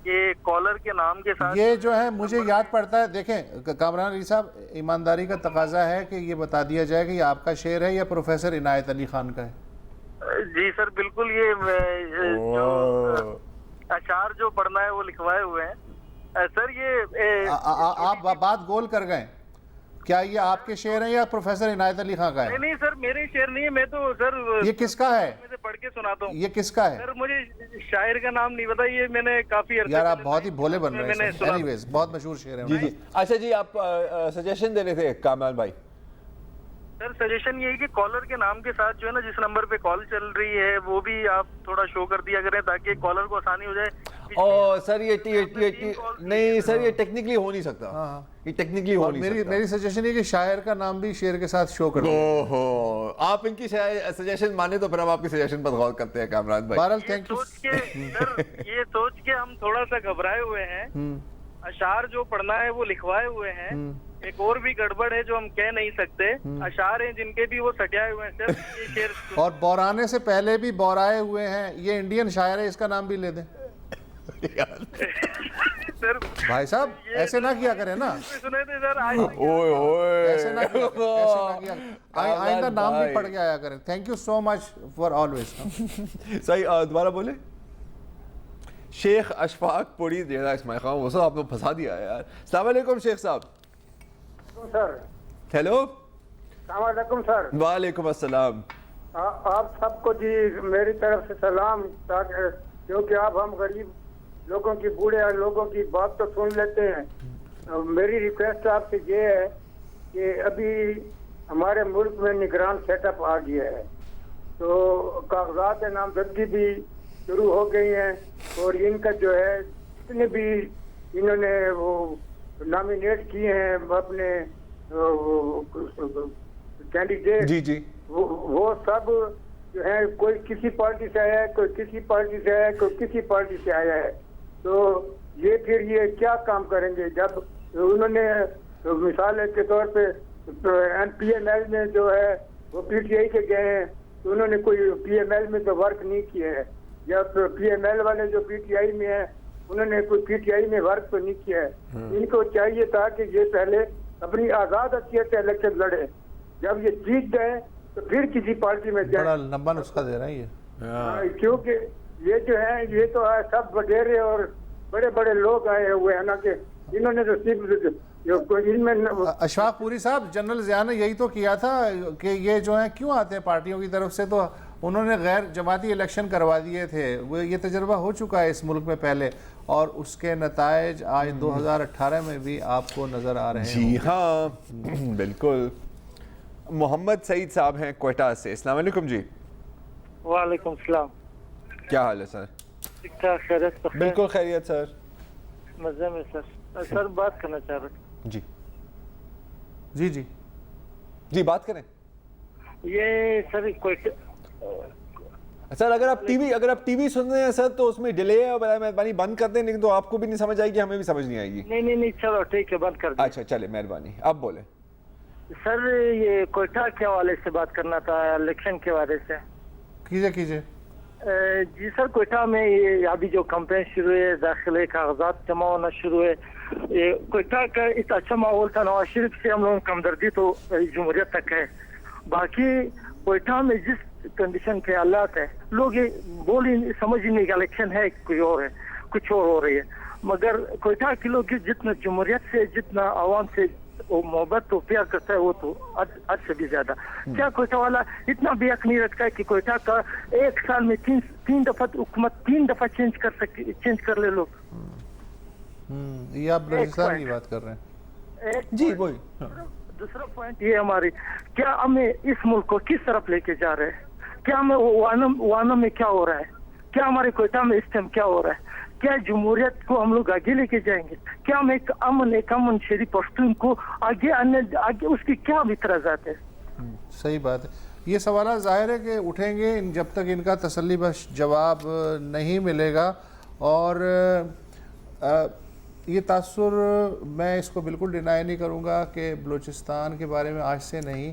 کہ کالر کے نام کے ساتھ یہ جو ہے مجھے یاد پڑتا ہے، دیکھیں کامران علی صاحب، ایمانداری کا تقاضا ہے کہ یہ بتا دیا جائے کہ یہ آپ کا شعر ہے یا پروفیسر عنایت علی خان کا ہے؟ جی سر بالکل، یہ جو اشعار جو پڑھنا ہے وہ لکھوائے ہوئے ہیں سر. یہ آپ بات گول کر گئے، کیا یہ آپ کے شعر ہیں یا پروفیسر عنایت علی خان کا ہے؟ نہیں سر میرے شعر نہیں ہے، میں تو سر یہ کس کا ہے؟ میں سے پڑھ کے سناتا ہوں. یہ کس کا ہے؟ سر مجھے شاعر کا نام نہیں پتا، یہ میں نے کافی عرصے یار آپ بہت ہی بھولے بن رہے ہیں. سنا. اینی ویز بہت مشہور شعر ہے. جی جی اچھا جی، آپ سجیشن دے رہے تھے کامران بھائی. سر سجیشن یہی کہ کالر کے نام کے ساتھ جو ہے نا جس نمبر پہ کال چل رہی ہے وہ بھی آپ تھوڑا شو کر دیا کریں تاکہ کالر کو آسانی ہو جائے. او سر یہ نہیں سر، یہ ٹیکنیکلی ہو نہیں سکتا، یہ ٹیکنیکلی ہو نہیں سکتا. میری سجیشن یہ کہ شاعر کا نام بھی شعر کے ساتھ شو کر دیں. اوہو، آپ ان کی سجیشن مانے تو پھر ہم آپ کی سجیشن پر غور کرتے ہیں کامران بھائی. بہرحال تھینک یو. سر یہ سوچ کے ہم تھوڑا سا گھبرائے ہوئے ہیں، اشعار جو پڑھنا ہے وہ لکھوائے ہوئے ہیں. ایک اور بھی گڑبڑ ہے جو ہم کہہ نہیں سکتے، اشعار ہیں جن کے بھی وہ سٹائے ہوئے ہیں. سر یہ شعر اور بورانے سے پہلے بھی بورائے ہوئے ہیں، یہ انڈین شاعر ہے، اس کا نام بھی لے دیں. سر بھائی صاحب ایسے نہ کیا کریں نا، سنے تھے سر ایسے نہ کیا، آئندہ نام بھی پڑھ کے آیا کریں. Thank you so much for always. صحیح، دوبارہ بولے. شیخ اشفاق پوری جیسا اسماعیل خان، وہ سب آپ نے پھنسا دیا ہے یار. السلام علیکم شیخ صاحب. Sir hello. السلام علیکم سر. وعلیکم السلام. آپ سب کو جی میری طرف سے سلام، تاکہ کیونکہ آپ ہم غریب لوگوں کی، بوڑھے لوگوں کی بات تو سن لیتے ہیں. میری ریکویسٹ آپ سے یہ ہے کہ ابھی ہمارے ملک میں نگران سیٹ اپ آ گیا ہے، تو کاغذات نامزدگی بھی شروع ہو گئی ہیں، اور ان کا جو ہے جتنے بھی انہوں نے وہ نامینیٹ کیے ہیں اپنے کینڈیڈیٹ، جی جی وہ سب جو ہے کوئی کسی پارٹی سے آیا ہے، کوئی کسی پارٹی سے آیا ہے، کوئی کسی پارٹی سے آیا ہے. تو یہ پھر یہ کیا کام کریں گے جب انہوں نے مثال کے طور پہ پی ایم ایل میں جو ہے وہ پی ٹی آئی کے گئے ہیں، تو انہوں نے کوئی پی ایم ایل میں تو ورک نہیں کیا ہے. جب پی ایم ایل والے جو پی ٹی آئی میں ہیں انہوں نے کوئی پی ٹی آئی میں ورک تو نہیں کیا ہے. ان کو چاہیے تھا کہ یہ پہلے اپنی آزاد حیثیت سے الیکشن لڑے، جب یہ جیت گئے تو پھر کسی پارٹی میں جائیں. بڑا لمبا نسخہ دے رہے ہیں یہ. کیونکہ یہ جو ہے یہ تو سب وڈیرے اور بڑے بڑے لوگ آئے ہوئے ہیں نا، کہ انہوں نے تو صرف اشفاق پوری صاحب، جنرل ضیاء نے یہی تو کیا تھا کہ یہ جو ہیں کیوں آتے ہیں پارٹیوں کی طرف سے، تو انہوں نے غیر جماعتی الیکشن کروا دیے تھے. وہ یہ تجربہ ہو چکا ہے اس ملک میں پہلے، اور اس کے نتائج آج 2018 میں بھی آپ کو نظر آ رہے ہیں. جی ہاں بالکل. محمد سعید صاحب ہیں کوئٹہ سے. السلام علیکم جی. وعلیکم السلام. کیا حال ہے سر؟ ٹھیک ٹھاک، خیریت؟ بالکل خیریت سر. مزے میں سر. سر بات کرنا چاہ رہے جی جی جی جی بات کریں. یہ سر کوئی سر اگر آپ ٹی وی سن رہے ہیں سر تو اس میں ڈیلے ہے، برائے مہربانی بند کر دیں، لیکن تو آپ کو بھی نہیں سمجھ آئے گی، ہمیں بھی سمجھ نہیں آئے گی. نہیں چلو ٹھیک ہے، بند کر دیں. اچھا چلے مہربانی، آپ بولیں. سر یہ کوئٹہ کے حوالے سے بات کرنا تھا، الیکشن کے حوالے سے. کیجئے. جی سر، کوئٹہ میں یہ ابھی جو کمپین شروع ہے، داخلے کاغذات جمع ہونا شروع ہے. یہ کوئٹہ کا ایک اچھا ماحول تھا. نواز شریف سے ہم لوگوں کی ہمدردی تو جمہوریت تک ہے. باقی کوئٹہ میں جس کنڈیشن کے حالات ہے، لوگ یہ سمجھ ہی نہیں کہ الیکشن ہے کوئی اور ہے، کچھ اور ہو رہی ہے. مگر کوئٹہ کے لوگ جتنا جمہوریت سے، جتنا عوام سے وہ محبت تو پیار کرتا ہے، وہ تو حد سے بھی زیادہ. کیا کوئٹہ والا اتنا بھی حق نہیں رکھتا ہے کہ کوئٹہ کا ایک سال میں تین دفعہ حکومت 3 دفعہ چینج کر لے لوگ؟ یہ آپ بلوچستان کی بات کر رہے ہیں؟ جی وہی. دوسرا پوائنٹ یہ ہماری، کیا ہمیں اس ملک کو کس طرف لے کے جا رہے ہیں؟ کیا ہمیں وانا میں کیا ہو رہا ہے؟ کیا ہمارے کوئٹہ میں اس ٹائم کیا ہو رہا ہے؟ کیا جمہوریت کو ہم لوگ آگے لے کے جائیں گے؟ کیا ہم ایک امن شہری پشتون کو آگے اس کی کیا اعتراضات ہے؟ صحیح بات ہے. یہ سوالات ظاہر ہے کہ اٹھیں گے جب تک ان کا تسلی بخش جواب نہیں ملے گا. اور یہ تاثر میں اس کو بالکل ڈینائی نہیں کروں گا کہ بلوچستان کے بارے میں آج سے نہیں،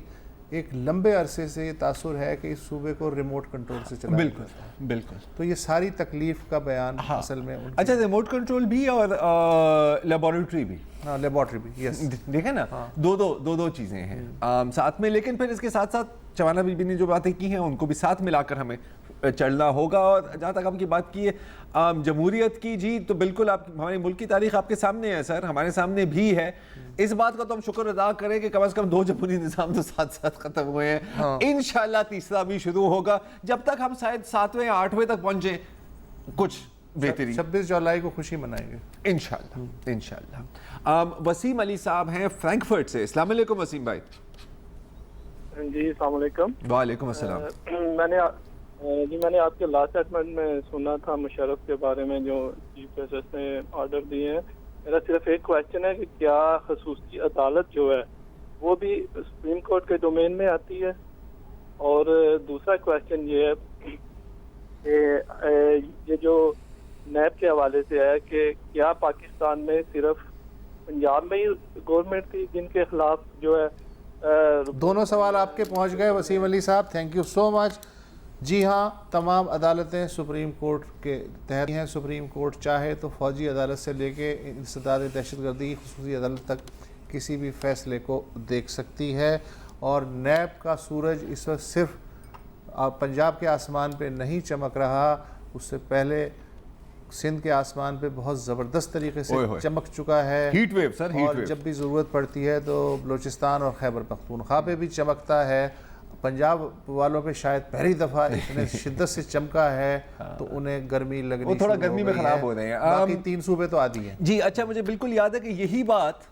ایک لمبے عرصے سے یہ تاثر ہے کہ اس صوبے کو ریموٹ کنٹرول سے چلایا بالکل جاتا ہے. بالکل. تو یہ ساری تکلیف کا بیان اصل میں اچھا ریموٹ کنٹرول بھی اور لیبارٹری بھی. ہاں لیبارٹری بھی یس دیکھیں نا دو چیزیں ہیں ساتھ میں. لیکن پھر اس کے ساتھ ساتھ شبانہ بی بی نے جو باتیں کی ہیں ان کو بھی ساتھ ملا کر ہمیں چلنا ہوگا. اور جہاں تک آپ کی بات کی ہے جمہوریت کی, جی تو بالکل آپ ہمارے ملک کی تاریخ آپ کے سامنے ہے سر, ہمارے سامنے بھی ہے. اس بات کا تو ہم شکر ادا کریں کہ کم از کم 2 جمہوری نظام تو ساتھ ساتھ ختم ہوئے ہیں. انشاءاللہ تیسرا بھی شروع ہوگا. جب تک ہم شاید 7ویں یا 8ویں تک پہنچیں کچھ بہتری. 26 جولائی کو خوشی منائیں گے انشاءاللہ انشاءاللہ. وسیم علی صاحب ہیں فرینکفرٹ سے. السلام علیکم وسیم بھائی. جی السلام علیکم. وعلیکم السلام. میں نے آپ کے لاسٹ سیگمنٹ میں سنا تھا مشرف کے بارے میں جو چیف جسٹس نے آرڈر دیے ہیں. میرا صرف ایک کویشچن ہے کہ کیا خصوصی عدالت جو ہے وہ بھی سپریم کورٹ کے ڈومین میں آتی ہے؟ اور دوسرا کویشچن یہ ہے کہ یہ جو نیب کے حوالے سے ہے کہ کیا پاکستان میں صرف پنجاب میں ہی گورنمنٹ تھی جن کے خلاف جو ہے؟ دونوں سوال آپ کے پہنچ گئے وسیم علی صاحب, تھینک یو سو مچ. جی ہاں, تمام عدالتیں سپریم کورٹ کے تحت ہیں. سپریم کورٹ چاہے تو فوجی عدالت سے لے کے انسداد دہشت گردی کی خصوصی عدالت تک کسی بھی فیصلے کو دیکھ سکتی ہے. اور نیب کا سورج اس وقت صرف پنجاب کے آسمان پہ نہیں چمک رہا, اس سے پہلے سندھ کے آسمان پہ بہت زبردست طریقے سے چمک چکا ہے. ہیٹ ویو سر, اور جب بھی ضرورت پڑتی ہے تو بلوچستان اور خیبر پختونخوا پہ بھی چمکتا ہے. پنجاب والوں پہ شاید پہلی دفعہ اتنے شدت سے چمکا ہے تو انہیں گرمی لگنی وہ تھوڑا گرمی میں خراب ہو رہے ہیں. باقی 3 صوبے تو عادی ہیں. جی اچھا, مجھے بالکل یاد ہے کہ یہی بات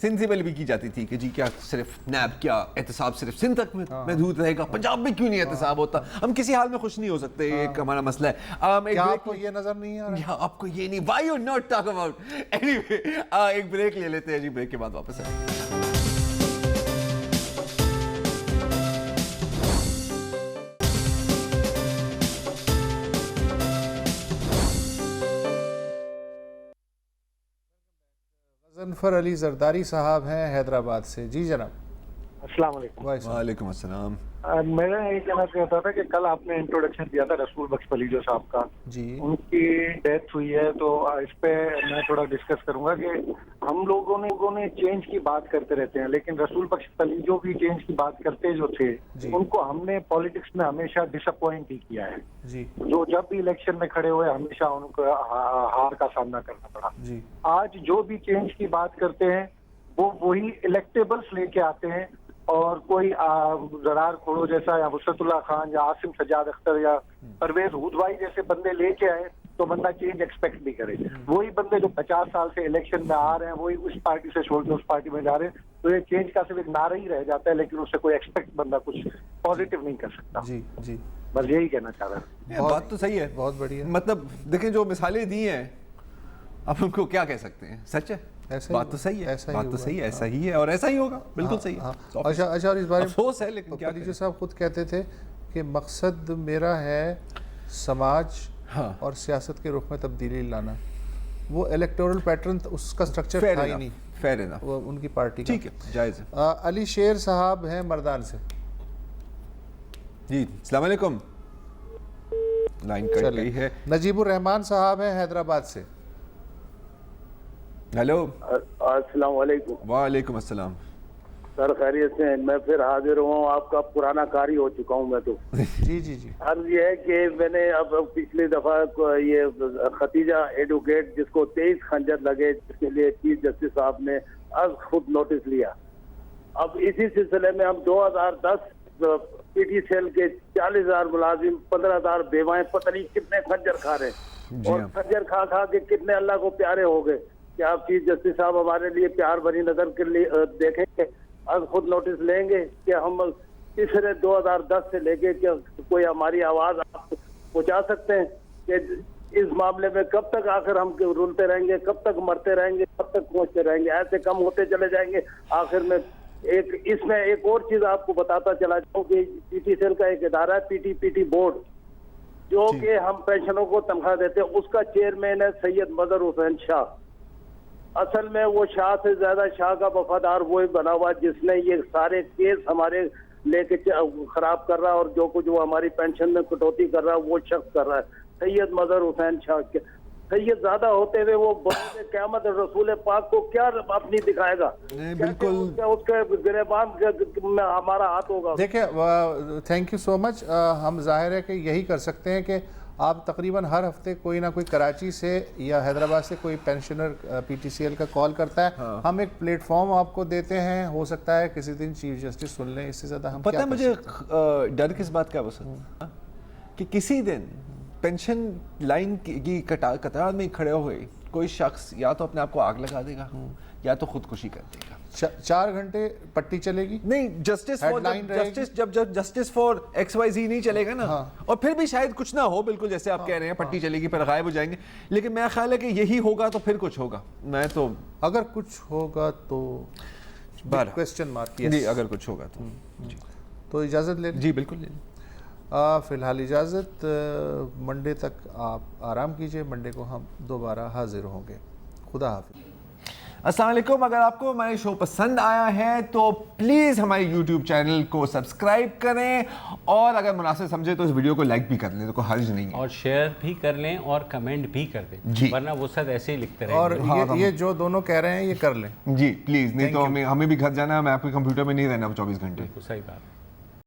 سندھ سے پہلے بھی کی جاتی تھی کہ جی کیا صرف نیب کیا احتساب صرف سندھ تک میں محدود رہے گا, پنجاب میں کیوں نہیں احتساب ہوتا؟ ہم کسی حال میں خوش نہیں ہو سکتے, ایک ہمارا مسئلہ ہے. کیا آپ کو یہ نظر نہیں آ رہا؟ آپ کو یہ نہیں, why you not talk about anyway. ایک بریک لے لیتے ہیں جی, بریک کے بعد واپس آئیں. غضنفر علی زرداری صاحب ہیں حیدرآباد سے. جی جناب. السلام علیکم. وعلیکم السلام. میں یہ کہنا چاہتا تھا کہ کل آپ نے انٹروڈکشن دیا تھا رسول بخش پلیجو صاحب کا, جی ان کی ڈیتھ ہوئی ہے, تو اس پہ میں تھوڑا ڈسکس کروں گا کہ ہم لوگوں نے چینج کی بات کرتے رہتے ہیں, لیکن رسول بخش پلیجو بھی چینج کی بات کرتے جو تھے, ان کو ہم نے پالیٹکس میں ہمیشہ ڈس اپوائنٹ ہی کیا ہے. جی جو جب بھی الیکشن میں کھڑے ہوئے ہمیشہ ان کو ہار کا سامنا کرنا پڑا. جی آج جو بھی چینج کی بات کرتے ہیں وہ وہی الیکٹیبلس لے کے آتے ہیں, اور کوئی زرار کھوڑو جیسا یا وسعت اللہ خان یا عاصم سجاد اختر یا پرویز ہودوائی جیسے بندے لے کے آئے تو بندہ چینج ایکسپیکٹ بھی کرے. وہی بندے جو 50 سال سے الیکشن میں آ رہے ہیں وہی اس پارٹی سے چھوڑ کے اس پارٹی میں جا رہے ہیں, تو یہ چینج کا صرف ایک نعرہ ہی رہ جاتا ہے, لیکن اس سے کوئی ایکسپیکٹ بندہ کچھ پازیٹیو نہیں کر سکتا. جی جی, بس یہی کہنا چاہ رہا ہوں. بات تو صحیح ہے, بہت بڑھیا. مطلب دیکھیں جو مثالیں دی ہیں اب ان کو کیا کہہ سکتے ہیں, سچ ہے, بات تو صحیح ہے, بات تو صحیح ہے, ایسا ہی ہے اور ایسا ہی ہوگا, بالکل صحیح ہے. اچھا اور اس بارے میں افسوس ہے, لیکن کیا پلیجو صاحب خود کہتے تھے کہ مقصد میرا ہے سماج اور سیاست کے رخ میں تبدیلی لانا. وہ الیکٹورل پیٹرن اس کا سٹرکچر تھا ہی نہیں. فیر انف, وہ ان کی پارٹی کا. ٹھیک ہے, جائز ہے. علی شیر صاحب ہیں مردان سے. جی السلام علیکم. لائن کٹ گئی ہے. نجیب الرحمان صاحب ہیں حیدرآباد سے. ہیلو. السلام علیکم. وعلیکم السلام. سر خیریت سے؟ میں پھر حاضر ہوں, آپ کا پرانا کاری ہو چکا ہوں میں تو. جی جی جی. عرض یہ ہے کہ میں نے اب پچھلی دفعہ یہ ختیجہ ایڈوکیٹ جس کو 23 خنجر لگے, جس کے لیے چیف جسٹس صاحب نے از خود نوٹس لیا. اب اسی سلسلے میں ہم 2010 پی ٹی سیل کے 40,000 ملازم, 15,000 بیوائیں, پتہ نہیں کتنے خنجر کھا رہے ہیں, اور خنجر کھا کھا کے کتنے اللہ کو پیارے ہو گئے. کیا آپ چیف جسٹس صاحب ہمارے لیے پیار بھری نظر کے لیے دیکھیں گے, از خود نوٹس لیں گے کہ ہم تیسرے 2010 سے لے کے کوئی ہماری آواز آپ پہنچا سکتے ہیں کہ اس معاملے میں کب تک آخر ہم رولتے رہیں گے, کب تک مرتے رہیں گے, کب تک پہنچتے رہیں گے, ایسے کم ہوتے چلے جائیں گے. آخر میں اس میں ایک اور چیز آپ کو بتاتا چلا جاؤں کہ پی ٹی سیل کا ایک ادارہ ہے پی ٹی بورڈ, جو کہ ہم پینشنوں کو تنخواہ دیتے ہیں, اس کا چیئرمین ہے سید مظہر حسین شاہ. اصل میں وہ شاہ سے زیادہ شاہ کا وفادار وہی بنا ہوا جس نے یہ سارے کیس ہمارے لے کے خراب کر رہا ہے, اور جو کچھ وہ ہماری پینشن میں کٹوتی کر رہا ہے وہ شخص کر رہا ہے. سید مظہر حسین شاہ کے سید زیادہ ہوتے ہوئے وہ بروز قیامت رسول پاک کو کیا اپنی دکھائے گا؟ بالکل اس کے گریبان میں ہمارا ہاتھ ہوگا. دیکھیں تھینک یو سو مچ. ہم ظاہر ہے کہ یہی کر سکتے ہیں کہ آپ تقریباً ہر ہفتے کوئی نہ کوئی کراچی سے یا حیدرآباد سے کوئی pensioner P T C L کا کال کرتا ہے, ہم ایک پلیٹ فارم آپ کو دیتے ہیں, ہو سکتا ہے کسی دن چیف جسٹس سن لیں. اس سے زیادہ ہم پتہ ہے مجھے ڈر کس بات کا وسط کہ کسی دن پینشن لائن کی قطار میں کھڑے ہوئے کوئی شخص یا تو اپنے آپ کو آگ لگا دے گا یا تو خودکشی کر دے گا. 4 گھنٹے پٹی چلے گی نہیں, جب justice for X Y Z نہیں چلے گا نا, اور پھر بھی شاید کچھ نہ ہو, بالکل جیسے آپ کہہ رہے ہیں پٹی چلے گی پھر غائب ہو جائیں گے, لیکن میرا خیال ہے کہ یہی ہوگا تو پھر کچھ ہوگا. میں تو اگر کچھ ہوگا تو کوسچن مارک, جی اگر کچھ ہوگا تو جی تو اجازت لے لیں. جی بالکل لے لیں. فی الحال اجازت. منڈے تک آپ آرام کیجئے, منڈے کو ہم دوبارہ حاضر ہوں گے. خدا حافظ. السلام علیکم. اگر آپ کو ہمارے شو پسند آیا ہے تو پلیز ہمارے یوٹیوب چینل کو سبسکرائب کریں, اور اگر مناسب سمجھے تو اس ویڈیو کو لائک بھی کر لیں, تو کوئی حرج نہیں ہے, اور شیئر بھی کر لیں اور کمنٹ بھی کر دیں, جی ورنہ وہ سب ایسے ہی لکھتے رہیں. اور یہ جو دونوں کہہ رہے ہیں یہ کر لیں جی پلیز, نہیں تو ہمیں بھی گھر جانا ہے, میں آپ کے کمپیوٹر میں نہیں رہنا 24 گھنٹے. صحیح بات.